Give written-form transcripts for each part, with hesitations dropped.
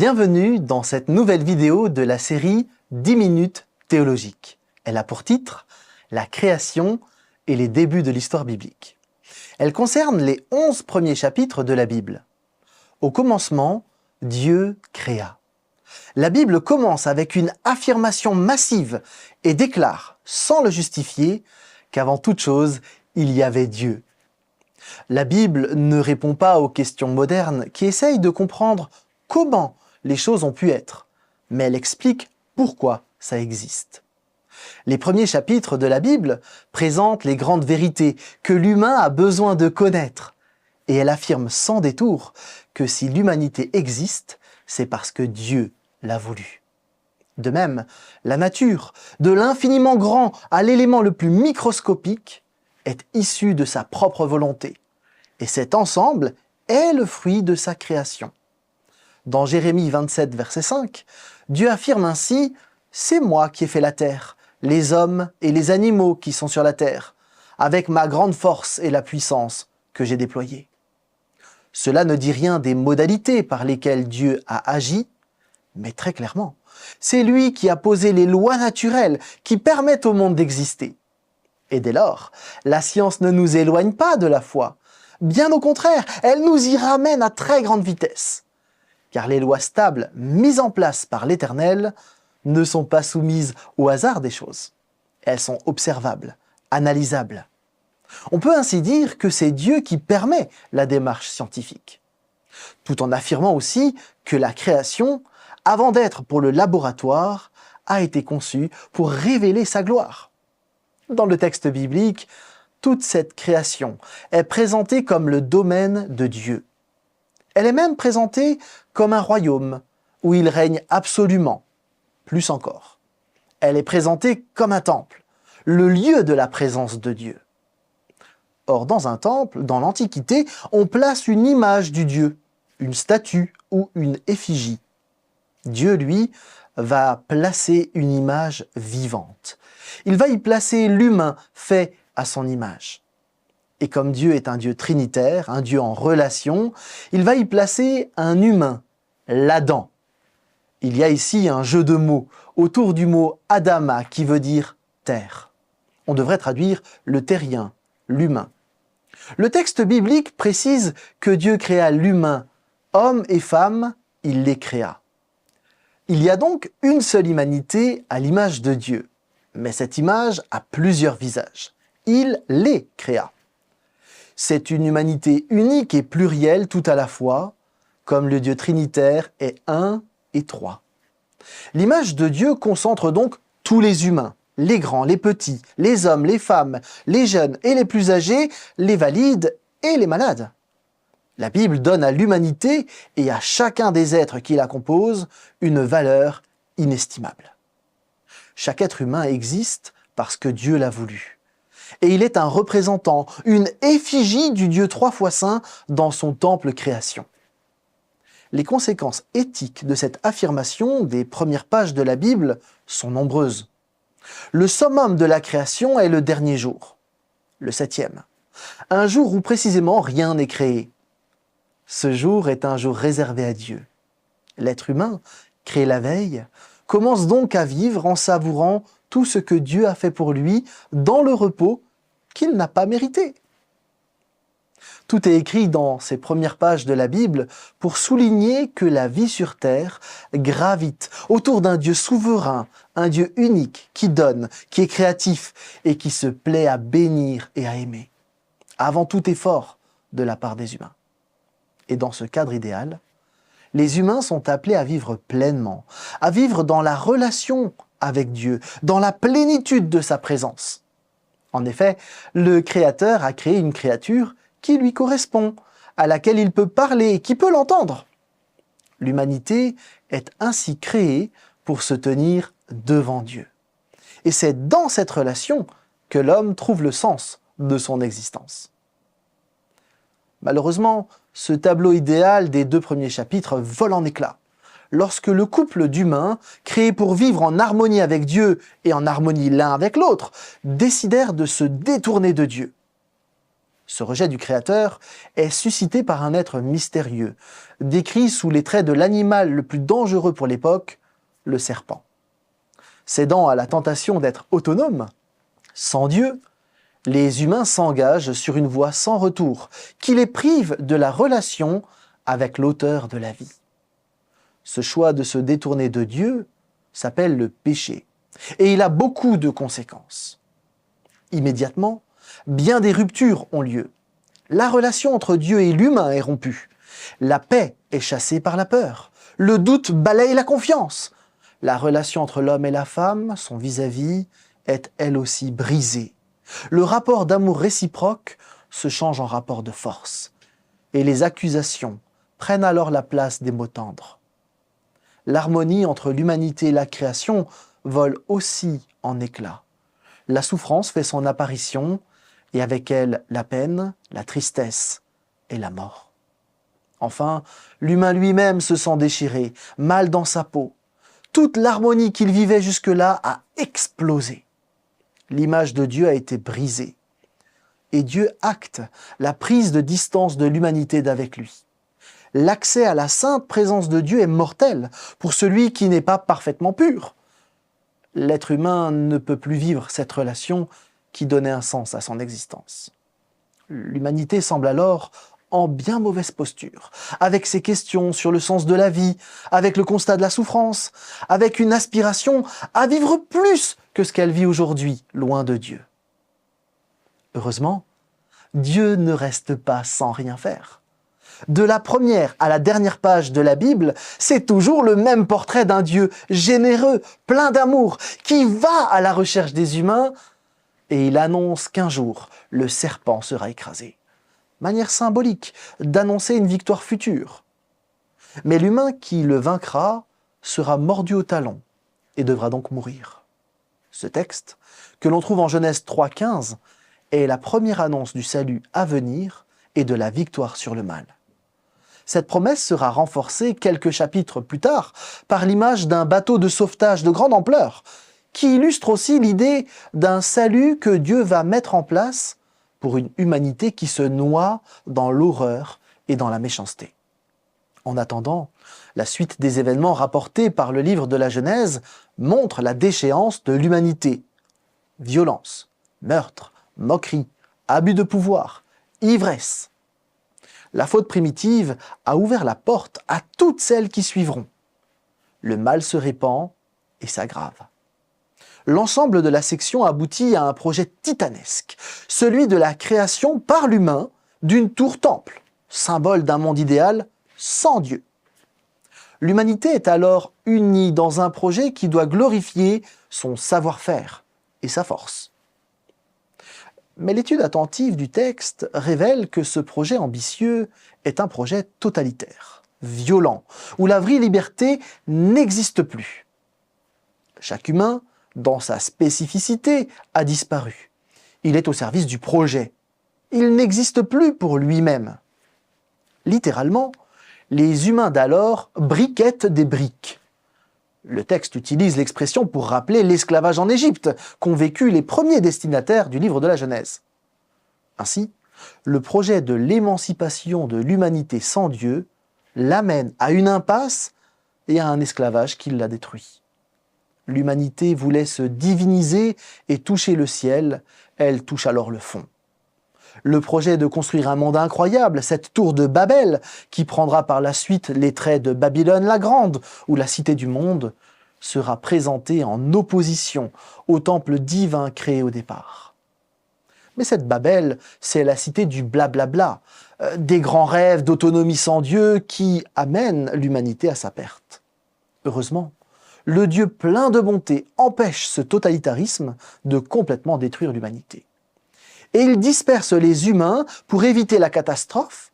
Bienvenue dans cette nouvelle vidéo de la série 10 minutes théologiques. Elle a pour titre « La création et les débuts de l'histoire biblique ». Elle concerne les 11 premiers chapitres de la Bible. Au commencement, Dieu créa. La Bible commence avec une affirmation massive et déclare, sans le justifier, qu'avant toute chose, il y avait Dieu. La Bible ne répond pas aux questions modernes qui essayent de comprendre comment les choses ont pu être, mais elle explique pourquoi ça existe. Les premiers chapitres de la Bible présentent les grandes vérités que l'humain a besoin de connaître, et elle affirme sans détour que si l'humanité existe, c'est parce que Dieu l'a voulu. De même, la nature, de l'infiniment grand à l'élément le plus microscopique, est issue de sa propre volonté, et cet ensemble est le fruit de sa création. Dans Jérémie 27, verset 5, Dieu affirme ainsi « C'est moi qui ai fait la terre, les hommes et les animaux qui sont sur la terre, avec ma grande force et la puissance que j'ai déployée. » Cela ne dit rien des modalités par lesquelles Dieu a agi, mais très clairement, c'est lui qui a posé les lois naturelles qui permettent au monde d'exister. Et dès lors, la science ne nous éloigne pas de la foi. Bien au contraire, elle nous y ramène à très grande vitesse. Car les lois stables mises en place par l'Éternel ne sont pas soumises au hasard des choses. Elles sont observables, analysables. On peut ainsi dire que c'est Dieu qui permet la démarche scientifique, tout en affirmant aussi que la création, avant d'être pour le laboratoire, a été conçue pour révéler sa gloire. Dans le texte biblique, toute cette création est présentée comme le domaine de Dieu. Elle est même présentée comme un royaume où il règne absolument, plus encore. Elle est présentée comme un temple, le lieu de la présence de Dieu. Or, dans un temple, dans l'Antiquité, on place une image du Dieu, une statue ou une effigie. Dieu, lui, va placer une image vivante. Il va y placer l'humain fait à son image. Et comme Dieu est un Dieu trinitaire, un Dieu en relation, il va y placer un humain, l'Adam. Il y a ici un jeu de mots autour du mot Adama qui veut dire terre. On devrait traduire le terrien, l'humain. Le texte biblique précise que Dieu créa l'humain, homme et femme, il les créa. Il y a donc une seule humanité à l'image de Dieu, mais cette image a plusieurs visages. Il les créa. C'est une humanité unique et plurielle tout à la fois, comme le Dieu trinitaire est un et trois. L'image de Dieu concentre donc tous les humains, les grands, les petits, les hommes, les femmes, les jeunes et les plus âgés, les valides et les malades. La Bible donne à l'humanité et à chacun des êtres qui la composent une valeur inestimable. Chaque être humain existe parce que Dieu l'a voulu. Et il est un représentant, une effigie du Dieu trois fois saint dans son temple création. Les conséquences éthiques de cette affirmation des premières pages de la Bible sont nombreuses. Le summum de la création est le dernier jour, le 7e. Un jour où précisément rien n'est créé. Ce jour est un jour réservé à Dieu. L'être humain, créé la veille, commence donc à vivre en savourant tout ce que Dieu a fait pour lui dans le repos qu'il n'a pas mérité. Tout est écrit dans ces premières pages de la Bible pour souligner que la vie sur terre gravite autour d'un Dieu souverain, un Dieu unique qui donne, qui est créatif et qui se plaît à bénir et à aimer, avant tout effort de la part des humains. Et dans ce cadre idéal, les humains sont appelés à vivre pleinement, à vivre dans la relation avec Dieu, dans la plénitude de sa présence. En effet, le Créateur a créé une créature qui lui correspond, à laquelle il peut parler et qui peut l'entendre. L'humanité est ainsi créée pour se tenir devant Dieu. Et c'est dans cette relation que l'homme trouve le sens de son existence. Malheureusement, ce tableau idéal des 2 premiers chapitres vole en éclats lorsque le couple d'humains, créés pour vivre en harmonie avec Dieu et en harmonie l'un avec l'autre, décidèrent de se détourner de Dieu. Ce rejet du Créateur est suscité par un être mystérieux, décrit sous les traits de l'animal le plus dangereux pour l'époque, le serpent. Cédant à la tentation d'être autonome, sans Dieu, les humains s'engagent sur une voie sans retour, qui les prive de la relation avec l'auteur de la vie. Ce choix de se détourner de Dieu s'appelle le péché, et il a beaucoup de conséquences. Immédiatement, bien des ruptures ont lieu. La relation entre Dieu et l'humain est rompue. La paix est chassée par la peur. Le doute balaye la confiance. La relation entre l'homme et la femme, son vis-à-vis, est elle aussi brisée. Le rapport d'amour réciproque se change en rapport de force. Et les accusations prennent alors la place des mots tendres. L'harmonie entre l'humanité et la création vole aussi en éclats. La souffrance fait son apparition, et avec elle la peine, la tristesse et la mort. Enfin, l'humain lui-même se sent déchiré, mal dans sa peau. Toute l'harmonie qu'il vivait jusque-là a explosé. L'image de Dieu a été brisée. Et Dieu acte la prise de distance de l'humanité d'avec lui. L'accès à la sainte présence de Dieu est mortel pour celui qui n'est pas parfaitement pur. L'être humain ne peut plus vivre cette relation qui donnait un sens à son existence. L'humanité semble alors en bien mauvaise posture, avec ses questions sur le sens de la vie, avec le constat de la souffrance, avec une aspiration à vivre plus que ce qu'elle vit aujourd'hui, loin de Dieu. Heureusement, Dieu ne reste pas sans rien faire. De la première à la dernière page de la Bible, c'est toujours le même portrait d'un Dieu généreux, plein d'amour, qui va à la recherche des humains, et il annonce qu'un jour, le serpent sera écrasé. Manière symbolique d'annoncer une victoire future. Mais l'humain qui le vaincra sera mordu au talon et devra donc mourir. Ce texte, que l'on trouve en Genèse 3,15, est la première annonce du salut à venir et de la victoire sur le mal. Cette promesse sera renforcée quelques chapitres plus tard par l'image d'un bateau de sauvetage de grande ampleur, qui illustre aussi l'idée d'un salut que Dieu va mettre en place pour une humanité qui se noie dans l'horreur et dans la méchanceté. En attendant, la suite des événements rapportés par le livre de la Genèse montre la déchéance de l'humanité. Violence, meurtre, moquerie, abus de pouvoir, ivresse. La faute primitive a ouvert la porte à toutes celles qui suivront. Le mal se répand et s'aggrave. L'ensemble de la section aboutit à un projet titanesque, celui de la création par l'humain d'une tour-temple, symbole d'un monde idéal sans Dieu. L'humanité est alors unie dans un projet qui doit glorifier son savoir-faire et sa force. Mais l'étude attentive du texte révèle que ce projet ambitieux est un projet totalitaire, violent, où la vraie liberté n'existe plus. Chaque humain, dans sa spécificité, a disparu. Il est au service du projet. Il n'existe plus pour lui-même. Littéralement, les humains d'alors briquettent des briques. Le texte utilise l'expression pour rappeler l'esclavage en Égypte qu'ont vécu les premiers destinataires du livre de la Genèse. Ainsi, le projet de l'émancipation de l'humanité sans Dieu l'amène à une impasse et à un esclavage qui l'a détruit. L'humanité voulait se diviniser et toucher le ciel, elle touche alors le fond. Le projet de construire un monde incroyable, cette tour de Babel, qui prendra par la suite les traits de Babylone la Grande ou la Cité du Monde, sera présenté en opposition au temple divin créé au départ. Mais cette Babel, c'est la cité du blablabla, des grands rêves d'autonomie sans Dieu qui amènent l'humanité à sa perte. Heureusement, le Dieu plein de bonté empêche ce totalitarisme de complètement détruire l'humanité. Et il disperse les humains pour éviter la catastrophe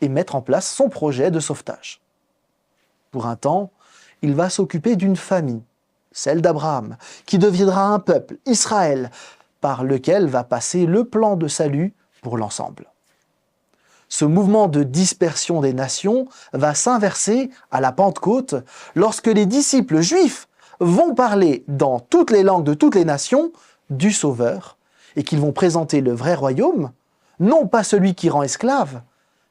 et mettre en place son projet de sauvetage. Pour un temps, il va s'occuper d'une famille, celle d'Abraham, qui deviendra un peuple, Israël, par lequel va passer le plan de salut pour l'ensemble. Ce mouvement de dispersion des nations va s'inverser à la Pentecôte lorsque les disciples juifs vont parler dans toutes les langues de toutes les nations du Sauveur et qu'ils vont présenter le vrai royaume, non pas celui qui rend esclave,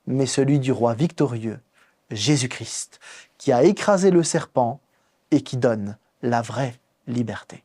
mais celui du roi victorieux, Jésus-Christ, qui a écrasé le serpent et qui donne la vraie liberté.